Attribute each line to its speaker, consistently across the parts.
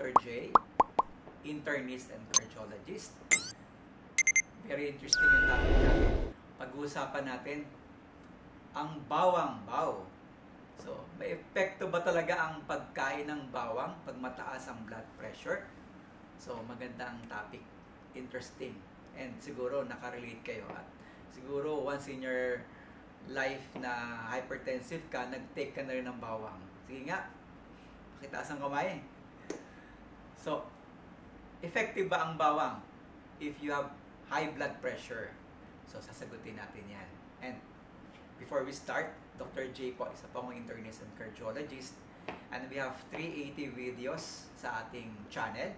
Speaker 1: Dr. J, internist and cardiologist. Very interesting yung topic natin. Pag-uusapan natin ang bawang-baw. So, may epekto ba talaga ang pagkain ng bawang pag mataas ang blood pressure? So, maganda ang topic. Interesting. And siguro nakarelate kayo. At siguro once in your life na hypertensive ka, nag-take ka na rin ng bawang. Sige nga, pakitaas ang kamay. So, effective ba ang bawang if you have high blood pressure? So, sasagutin natin yan. And before we start, Dr. J po, isa po akong internist and cardiologist. And we have 380 videos sa ating channel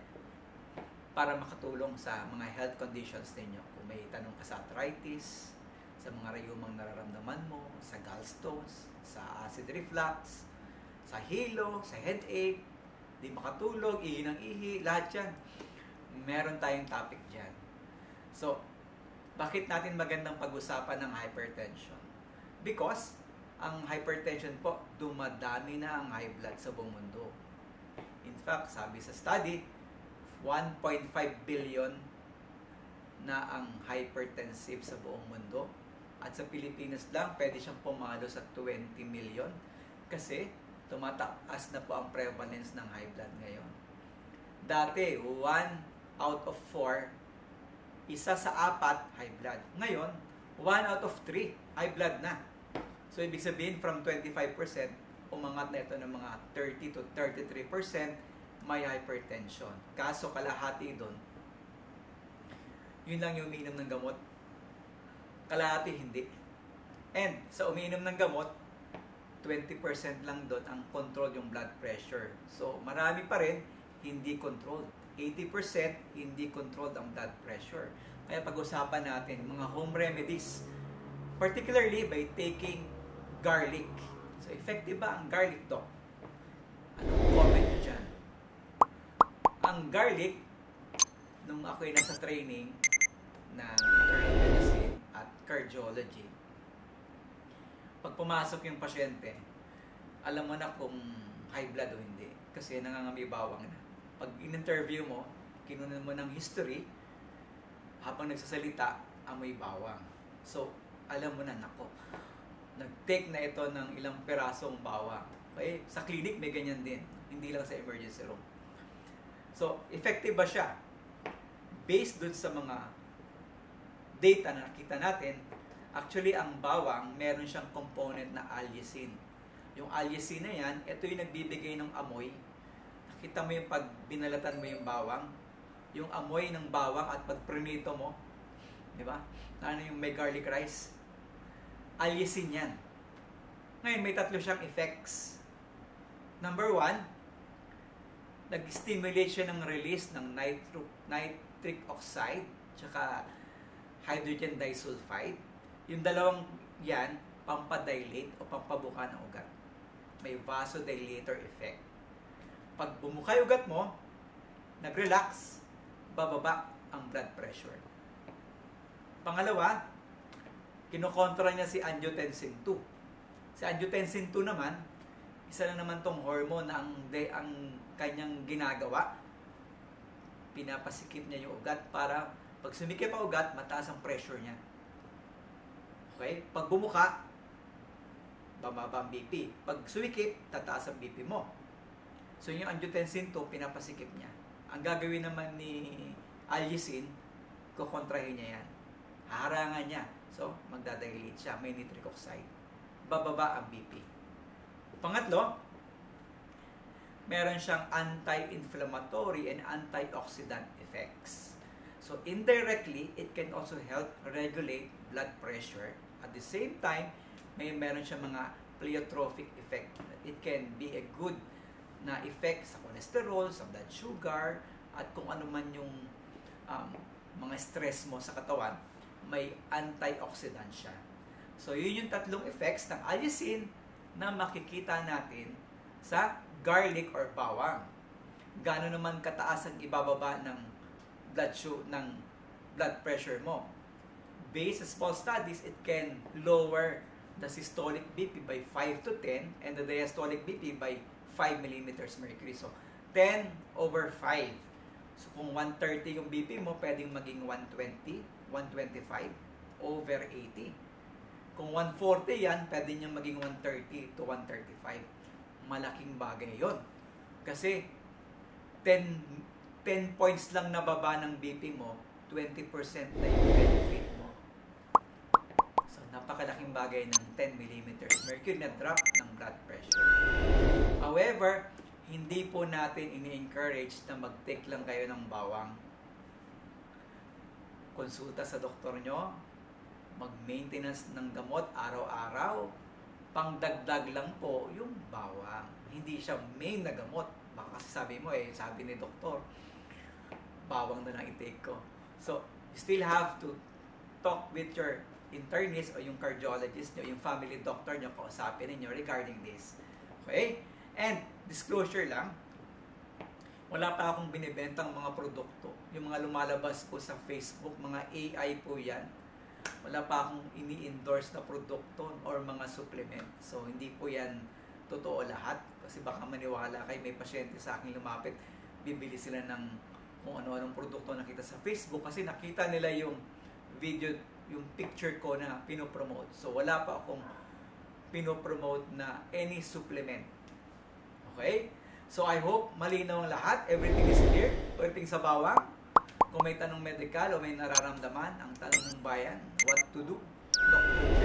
Speaker 1: para makatulong sa mga health conditions ninyo. Kung may tanong ka sa arthritis, sa mga rayumang nararamdaman mo, sa gallstones, sa acid reflux, sa hilo, sa headache, di makatulog, ihi ng ihi, lahat yan. Meron tayong topic dyan. So, bakit natin magandang pag-usapan ng hypertension? Because, ang hypertension po, dumadami na ang high blood sa buong mundo. In fact, sabi sa study, 1.5 billion na ang hypertensive sa buong mundo. At sa Pilipinas lang, pwede siyang pumalo sa 20 million kasi tumataas na po ang prevalence ng high blood ngayon. Dati, 1 out of 4, isa sa 4 high blood. Ngayon, 1 out of 3 high blood na. So, ibig sabihin, from 25%, umangat na ito ng mga 30 to 33% may hypertension. Kaso, kalahati doon, yun lang yung umiinom ng gamot. Kalahati, hindi. And, sa umiinom ng gamot, 20% lang doon ang control yung blood pressure. So, marami pa rin hindi controlled. 80% hindi controlled ang blood pressure. Kaya pag-usapan natin mga home remedies, particularly by taking garlic. So, effective ba ang garlic, doc? Anong comment nyo dyan? Ang garlic, nung ako'y nasa training ng internal medicine at cardiology, pag pumasok yung pasyente, alam mo na kung high blood o hindi. Kasi nangangami bawang na. Pag in-interview mo, kinunan mo ng history, habang nagsasalita, amoy bawang. So, alam mo na, nako, nag-take na ito ng ilang perasong bawang. Okay? Sa clinic, may ganyan din. Hindi lang sa emergency room. So, effective ba siya? Based dun sa mga data na nakita natin, actually, ang bawang, meron siyang component na allicin. Yung allicin na yan, ito yung nagbibigay ng amoy. Nakita mo yung pag binalatan mo yung bawang, yung amoy ng bawang at pag prinito mo, di ba? Ano yung may garlic rice? Allicin yan. Ngayon, may 3 siyang effects. Number 1, nag-stimulate siya ng release ng nitric oxide tsaka hydrogen disulfide. Yung dalawang yan, pampadilate o pampabuka ng ugat. May vasodilator effect. Pag bumuka yung ugat mo, nag-relax, bababa ang blood pressure. Pangalawa, kinokontra niya si angiotensin 2. Si angiotensin 2 naman, isa na naman tong hormone na ang kanyang ginagawa. Pinapasikip niya yung ugat para pag sumikip ang ugat, mataas ang pressure niya. Okay? Pag bumuka, bababa ang BP. Pag suwikip, tataas ang BP mo. So, yung angiotensin 2, pinapasikip niya. Ang gagawin naman ni allicin, kukontrahin niya yan. Haharangan niya. So, magdadilate siya. May nitric oxide. Bababa ang BP. Pangatlo, meron siyang anti-inflammatory and antioxidant effects. So, indirectly, it can also help regulate blood pressure. At the same time, meron siyang mga pleiotropic effect. It can be a good na effect sa cholesterol, sa blood sugar, at kung ano man yung mga stress mo sa katawan, may antioxidant siya. So, yun yung 3 effects ng allicin na makikita natin sa garlic or bawang. Gaano naman kataas ang ibababa ng blood pressure mo. Based sa small studies, it can lower the systolic BP by 5 to 10 and the diastolic BP by 5 millimeters mercury. So, 10/5. So kung 130 yung BP mo, pwedeng maging 120, 125/80. Kung 140 yan, pwede niyang maging 130 to 135. Malaking bagay yon. Kasi 10 points lang nababa ng BP mo, 20% na yung benefit mo. So, napakalaking bagay ng 10 millimeters mercury na drop ng blood pressure. However, hindi po natin ini-encourage na mag-take lang kayo ng bawang. Konsulta sa doktor nyo, mag-maintenance ng gamot araw-araw, pangdagdag lang po yung bawang. Hindi siya main na gamot. Baka kasi sabi mo sabi ni doktor, bawang na lang i-take ko. So, you still have to talk with your internist o yung cardiologist nyo, yung family doctor nyo, kausapin ninyo regarding this. Okay? And, disclosure lang, wala pa akong binibentang mga produkto. Yung mga lumalabas po sa Facebook, mga AI po yan. Wala pa akong ini-endorse na produkto or mga supplement. So, hindi po yan totoo lahat. Kasi baka maniwala kayo, may pasyente sa akin lumapit, bibili sila ng kung ano-anong produkto nakita sa Facebook kasi nakita nila yung video, yung picture ko na pinopromote. So, wala pa akong pinopromote na any supplement. Okay? So, I hope malinaw ang lahat. Everything is clear. Pagdating sa bawang, kung may tanong medical o may nararamdaman, ang tanong ng bayan, what to do? Dr. J.